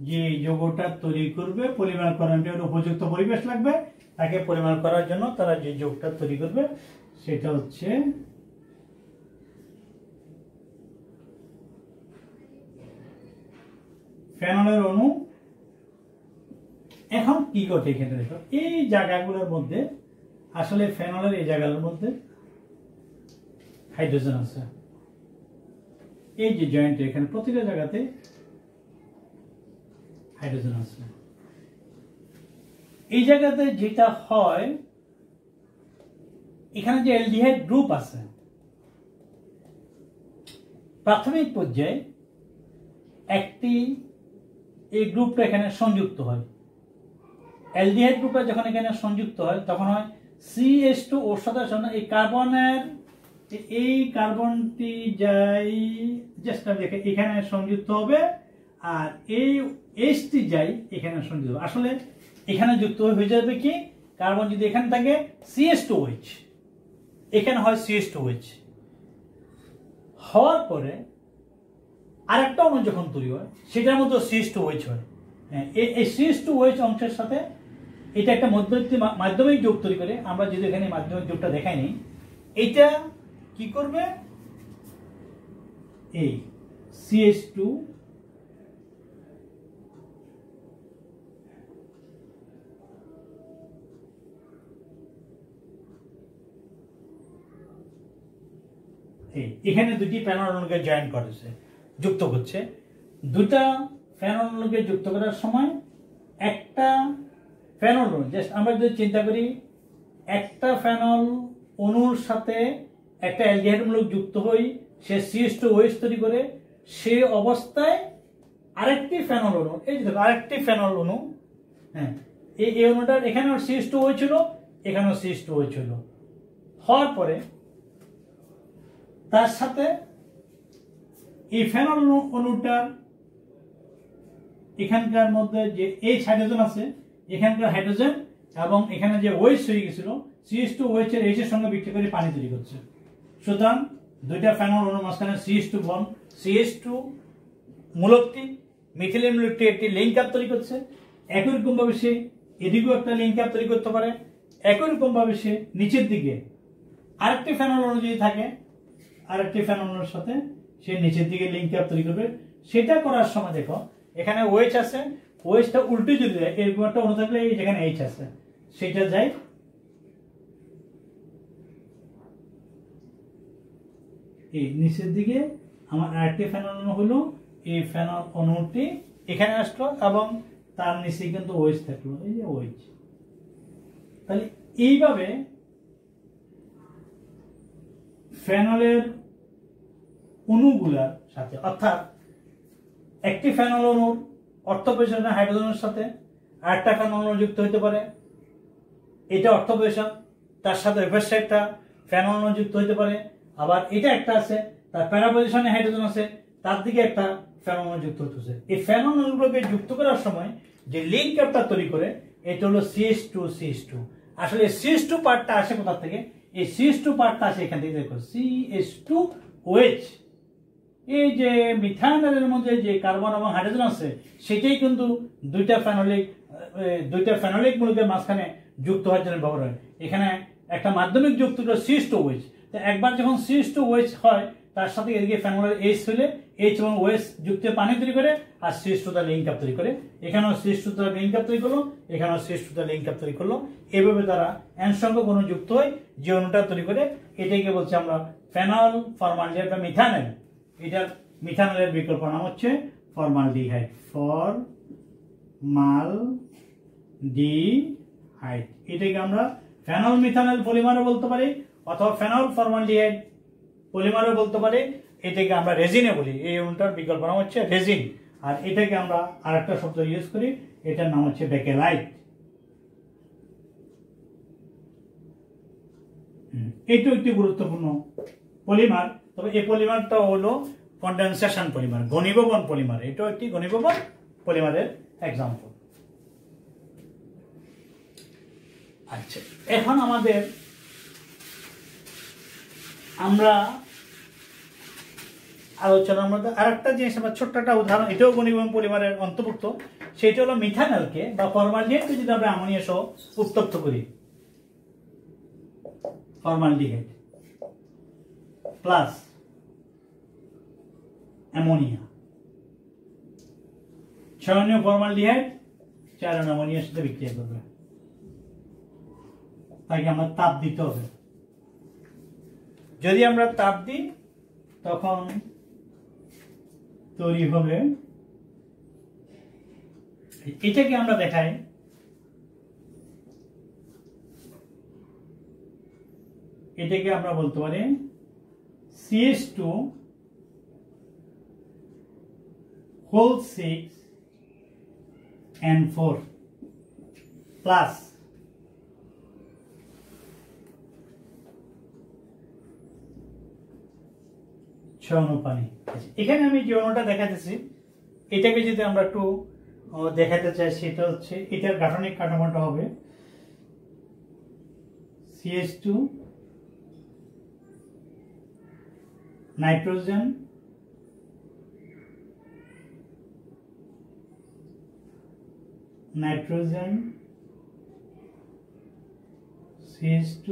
যে যৌগটা তৈরি করবে, পরিমাণ করার জন্য উপযুক্ত পরিবেশ লাগবে, তাকে পরিমাণ করার জন্য তারা যে যৌগটা তৈরি করবে সেটা হচ্ছে ফেনলের অণু। এখন কি ঘটে এখানে দেখো, এই জায়গাগুলোর মধ্যে আসলে ফেনলের এই জায়গাগুলোর মধ্যে হাইড্রোজেন আছে, এই যে জয়েন্ট এখানে প্রতিটা জায়গাতে হাইড্রোজেন আছে। এই জায়গাতে যেটা হয়, এখানে যে অ্যালডিহাইড গ্রুপ আছে, প্রাথমিক পর্যায়ে একটি এই গ্রুপটা এখানে সংযুক্ত হয়। অ্যালডিহাইড গ্রুপটা যখন এখানে সংযুক্ত হয় তখন হয় CH2 ওর সাথে এই কার্বনের, এই কার্বনটি যাই জাস্ট দেখে এখানে সংযুক্ত হবে, আর এই H যাই এখানে সংযুক্ত হবে। আসলে এখানে যুক্ত হয়ে যাবে কি, কার্বন যদি এখানে থাকে CH2OH, এখানে হয় CH2OH, হওয়ার পরে আরেকটা অণু যখন তৈরি হয় সেটার মধ্যে CH2OH হয়। এই CH2OH অংশের সাথে এটা একটা মধ্যবর্তী মাধ্যমিক যোগ তৈরি করে। আমরা যদি এখানে মাধ্যমিক যোগটা দেখাই নি, এটা কি করবে, এই CH2 এখানে দুটি ফেনল অণুকে জয়েন করেছে, যুক্ত করছে। দুটা ফেনল অণুকে যুক্ত করার সময় একটা ফেনল অণু, জাস্ট আমরা যদি চিন্তা করি একটা ফেনল অণুর সাথে একটা অ্যালডিহাইড মূলক যুক্ত হই, সে CH2OH তৈরি করে, সে অবস্থায় আরেকটি ফেনল অণু, এই যে আরেকটি ফেনল অণু, হ্যাঁ এই অণুটার এখানেও CH2OH ছিল, এখানেও CH2OH ছিল, হওয়ার পরে তার সাথে এই ফেনল অণুটার এখানকার মধ্যে যে H হাইড্রোজেন আছে, এখানকার হাইড্রোজেন এবং এখানে যে OH হয়ে গেছিল, CH2OH এর H এর সঙ্গে বিক্রিয়া করে পানি তৈরি করছে। সুতরাং দুইটা ফেনল অণুর মাঝখানে CH2 বন্ড, CH2 মূলকটি মিথিলিন মূলকটি একটি লিঙ্ক আপ তৈরি করছে। একই রকম ভাবে সে এদিকেও একটা লিঙ্ক আপ তৈরি করতে পারে, একই রকম ভাবে সে নিচের দিকে আরেকটি ফেনল অণু যদি থাকে, আরেকটি ফেনল অণুর সাথে সে নিচের দিকে লিঙ্ক আপ তৈরি করবে। সেটা করার সময় দেখো এখানে OH আছে, OH-টা উল্টে যদি যায়, এরকম একটা অণু থাকলে এই যেখানে H আছে সেটা যায় এই নিচের দিকে। আমার আরেকটি ফেনল অণু হলো, এই ফেনল অণুটি এখানে আসলো এবং তার নিচে কিন্তু OH থাকলো, এই যে OH। তাহলে এইভাবে ফেনলের অণুগুলার সাথে, অর্থাৎ একটি ফেনল অণুর অর্থোপোজিশন হাইড্রোজেনের সাথে আরেকটা ফেনল অণু যুক্ত হতে পারে, এটা অর্থোপোজিশন, তার সাথে রিভার্সে একটা ফেনল অণু যুক্ত হতে পারে। আবার এটা একটা আছে, তার প্যারাপোজিশনে হাইড্রোজেন আছে, তার দিকে একটা ফেনল অণু যুক্ত হতেছে। এই ফেনল অণুগুলোকে যুক্ত করার সময় যে লিঙ্ক আপটা তৈরি করে, এটা হলো CH2। আসলে CH2 পার্টটা আসে কোথা থেকে, এই CH2 পার্টটা আছে এখান থেকে, দেখো CH2OH, এই যে মিথানলের মধ্যে যে কার্বন এবং হাইড্রোজেন আছে সেটাই কিন্তু দুইটা ফেনোলিক মৌলের মাঝখানে যুক্ত হওয়ার জন্য ব্যবহার হয়। এখানে একটা মাধ্যমিক যুক্ত হলো CH2OH। তো একবার যখন CH2OH হয় তার সাথে এদিকে ফেনলের H হলে H এবং OH যুক্ত পানি তৈরি করে আর CH2 দ্বারা লিঙ্ক আপ তৈরি করে। এখানেও CH2 দ্বারা লিঙ্ক আপ তৈরি করলো, এখানেও CH2 দ্বারা লিঙ্ক আপ তৈরি করলো। এভাবে তারা N সংখ্যক অণু যুক্ত হয় যে অণুটা তৈরি করে এটাকে বলছি আমরা ফেনল ফরমালডিহাইড বা মিথানল। এটার মিথানলের বিকল্প নাম হচ্ছে ফরমালডিহাইড, ফরমালডিহাইড। এটাকে আমরা ফেনল মিথানল পলিমারও বলতে পারি অথবা ফেনল ফরমালডিহাইড পলিমারও বলতে পারি। এটাকে আমরা রেজিনে বলি, এই অণুটার বিকল্প নাম হচ্ছে রেজিন। আর এটাকে আমরা আরেকটা শব্দ ইউজ করি, এটার নাম হচ্ছে বেকেলাইট। এটাও একটি গুরুত্বপূর্ণ পলিমার, তবে এই পলিমারটা হলো কন্ডেনসেশন পলিমার, ঘনীভবন পলিমার। এটাও একটি ঘনীভবন পলিমারের এক্সাম্পল। আচ্ছা, এখন আমরা আলোচনার মধ্যে আরেকটা জিনিস, আমরা ছোট্ট একটা উদাহরণ, এটাও ঘনীভবন পলিমারের অন্তর্ভুক্ত। সেটা হলো মিথানলকে বা ফরমালডিহাইডকে যদি আমরা অ্যামোনিয়া সহ উত্তপ্ত করি, ফরমালডিহাইড প্লাস অ্যামোনিয়া, 6 অণু ফরমালডিহাইড 4 অণু অ্যামোনিয়ার সাথে বিক্রিয়া করবে। তাকে আমরা তাপ দিতে হবে। যদি আমরা তাপ দিই তখন তৈরি হবে, এটাকে আমরা দেখাই, এটাকে আমরা বলতে পারি CH2(6N4) প্লাস অণু পানি। এখানে আমি যে অণুটা দেখাতেছি এটাকে যদি আমরা একটু দেখাতে চাই, সেটা হচ্ছে এটার গাঠনিক কাঠামোটা হবে CH2 নাইট্রোজেন CH2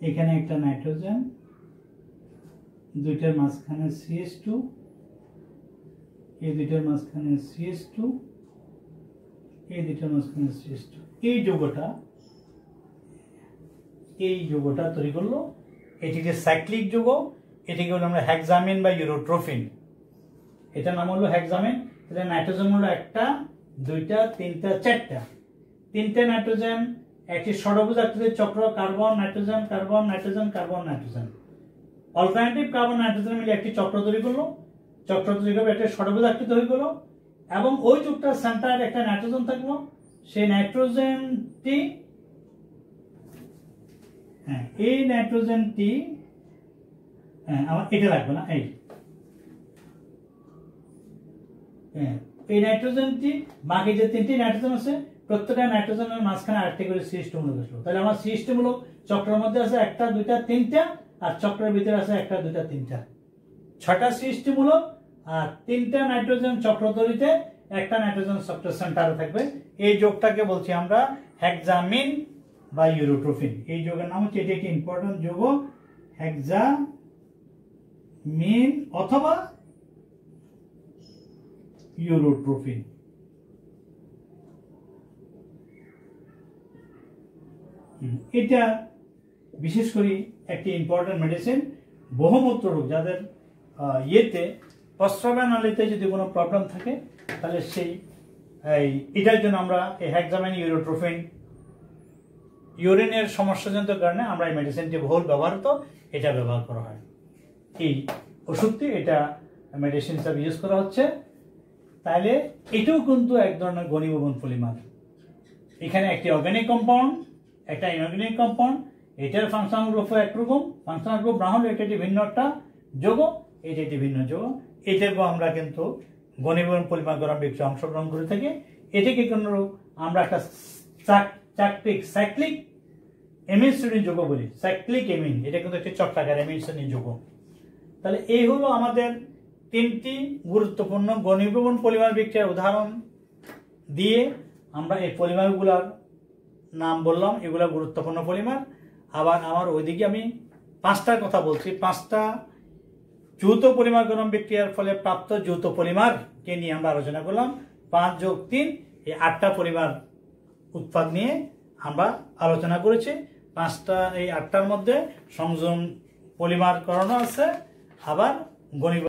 এখানে একটা নাইট্রোজেন, দুইটার মাঝখানে CH2, এই দুইটার মাঝখানে CH2, এই দুইটার মাঝখানে CH2। এই যৌগটা তৈরি করলো, এটিকে সাইক্লিক যৌগ, এটিকে বলে আমরা হেক্সামিন বা ইউরোট্রোফিন। এটার নাম হলো হেক্সামিন। এটা নাইট্রোজেন হলো 1টা 2টা 3টা 4টা, 3টে নাইট্রোজেন, একটি ষড়ভুজ আকৃতির চক্র, carbon nitrogen carbon nitrogen carbon nitrogen, alternative carbon nitrogen মিলে একটি চক্র তৈরি করলো। চক্র তৈরি করে একটা ষড়ভুজ আকৃতি হয়ে গেল এবং ওই যুগটার সেন্টারে একটা নাইট্রোজেন থাকলো। সেই নাইট্রোজেনটি, এই নাইট্রোজেনটি, আমার এটা লাগবে না, এই নাইট্রোজেনটি, বাকি যে 3টি নাইট্রোজেন আছে প্রত্যেকটা নাইট্রোজেনের মাঝখানে আরেকটি করে CH2 মূলক আসলো। তাহলে আমার CH2 মূলক চক্রের মধ্যে আছে 1টা 2টা 3টা, আর চক্রের ভিতরে আছে 1টা 2টা 3টা, 6টা CH2 মূলক আর 3টা নাইট্রোজেন চক্র তৈরিতে, একটা নাইট্রোজেন চক্রের সেন্টারে থাকবে। এই যৌগটাকে বলছি আমরা হেক্সামিন বা ইউরোট্রোফিন। এই যৌগের নাম হচ্ছে, এটি একটি ইম্পর্টেন্ট যৌগ, হেক্সামিন অথবা ইউরোট্রোফিন। এটা বিশেষ করে একটি ইম্পর্টেন্ট মেডিসিন, বহুমূত্র রোগ, যাদের প্রস্রাবনালীতে যদি কোনো প্রবলেম থাকে তাহলে এটার জন্য আমরা এই হেক্সামিন ইউরোট্রোফিন, ইউরিনের সমস্যাজনিত কারণে আমরা এই মেডিসিনটি বহুল ব্যবহৃত, এটা ব্যবহার করা হয়। এই ওষুধটি এটা মেডিসিন হিসাবে ইউজ করা হচ্ছে। তাহলে এটাও কিন্তু এক ধরনের ঘনীভবন পলিমার। এখানে একটি অর্গানিক কম্পাউন্ড, একটা ইনঅর্গানিক কম্পাউন্ড, এটার ফাংশনাল গ্রুপ একরকম, ফাংশনাল গ্রুপ না হলে এটা একটি ভিন্ন একটা যৌগ, এটা একটি ভিন্ন যৌগ। এটাকেও আমরা কিন্তু ঘনীভবন পলিমারকরণ বিক্রিয়ায় অংশগ্রহণ করে থাকি। এটাকে কিন্তু আমরা একটা সাইক্লিক এমিন শ্রেণীর যৌগ বলি, সাইক্লিক এমিন। এটা কিন্তু একটি চক্রাকার এমিন শ্রেণীর যৌগ। তাহলে এই হলো আমাদের 3টি গুরুত্বপূর্ণ ঘনীভবন পলিমার বিক্রিয়ার উদাহরণ দিয়ে আমরা এই পলিমারগুলোর নাম বললাম, এগুলা গুরুত্বপূর্ণ পলিমার। আবার আমার ওইদিকে আমি 5টার কথা বলছি, 5টা যৌথ পলিমারকরণ বিক্রিয়ার ফলে প্রাপ্ত যৌথ পলিমারকে নিয়ে আমরা আলোচনা করলাম। 5 যোগ 3 এই 8টা পলিমার উৎপাদ নিয়ে আমরা আলোচনা করেছি। 5টা এই 8টার মধ্যে সংযোজন পলিমারকরণও আছে, আবার ঘনীভবন